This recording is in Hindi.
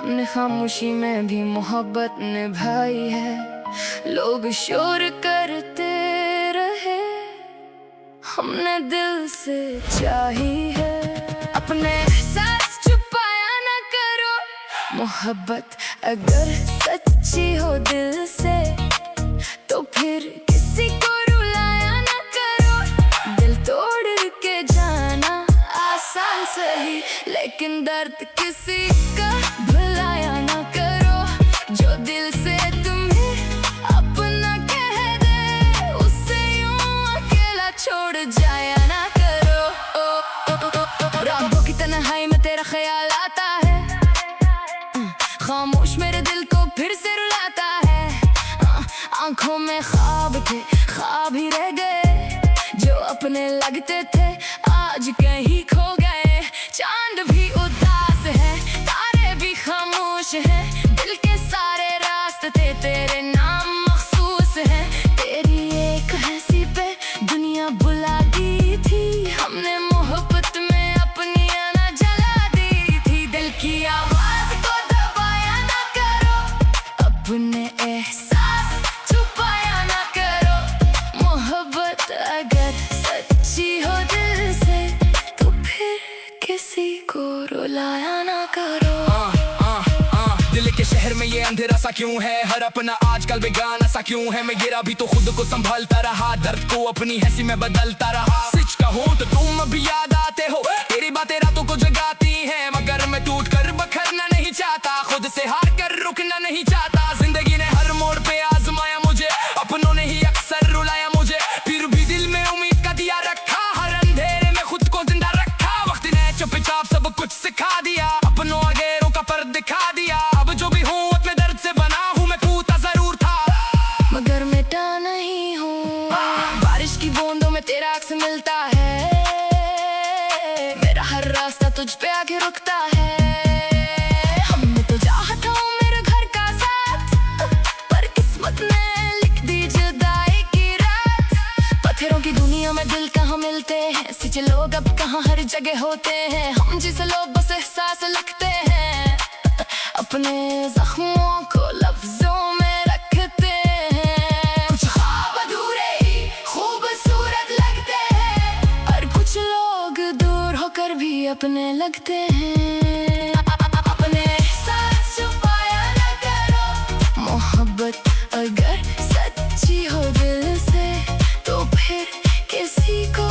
हमने खामोशी में भी मोहब्बत निभाई है। लोग शोर करते रहे, हमने दिल से चाही है। अपने एहसास छुपाया ना करो, मोहब्बत अगर सच्ची हो दिल से तो फिर किसी को रुलाया ना करो। दिल तोड़ के जाना आसान सही, लेकिन दर्द किसी का भुलाया ना करो। जो दिल से तुम्हें अपना कह दे, उसे यूं अकेला छोड़ जाया ना करो। रातों की तन्हाई में तेरा ख्याल आता है, खामोश मेरे दिल को फिर से रुलाता है। आंखों में ख्वाब थे, ख्वाब ही रह गए, जो अपने लगते थे आज कहीं खो गए। चांद भी उदास है, तारे भी खामोश हैं, दिल के सारे रास्ते तेरे नाम मखसूस हैं। तेरी एक हंसी पे दुनिया बुला दी थी, हमने मोहब्बत में अपनी आना जला दी थी। दिल की आवाज को दबाया ना करो, अपने एहसास छुपाया ना करो। मोहब्बत अगर सच्ची हो दिल से तो फिर किसी को रुलाया ना करो। दिल के शहर में ये अंधेरा सा क्यों है, हर अपना आजकल बेगाना सा क्यों है। मैं गिरा भी तो खुद को संभालता रहा, दर्द को अपनी हंसी में बदलता रहा। सच कहूं तो तुम अभी याद आते हो, तेरी बातें रातों को जगाती हैं, मगर मैं टूट कर बखरना नहीं चाहता, खुद से हार कर रुकना नहीं चाहता। जिंदगी ने हर मोड़ पे आजमाया मुझे, अपनों ने ही अक्सर रुलाया मुझे, फिर भी दिल में उम्मीद का दिया रखा, हर अंधेरे में खुद को जिंदा रखा। वक्त ने चुपचाप सब कुछ सिखा दिया, अपनों अगेरों का पर दिखा दिया। अब जो भी हूँ अपने दर्द से बना हूँ, मैं टूटा जरूर था मगर मिटा नहीं हूँ। बारिश की बूंदों में तेरा अक्स मिलता है, मेरा हर रास्ता तुझ पे आके रुकता है। हमने तो चाहा था मेरे घर का साथ, पर किस्मत ने लिख दी जुदाई की रात। पत्थरों की दुनिया में दिल कहाँ मिलते हैं, सच्चे लोग अब कहाँ हर जगह होते हैं। हम जिसे लोग बस एहसास लिखते हैं, अपने जख्मों को लफ्जों में रखते हैं। कुछ ख्वाब अधूरे ही खूबसूरत लगते हैं, और कुछ लोग दूर होकर भी अपने लगते हैं। अपने एहसास छुपाया ना करो, मोहब्बत अगर सच्ची हो दिल से तो फिर किसी को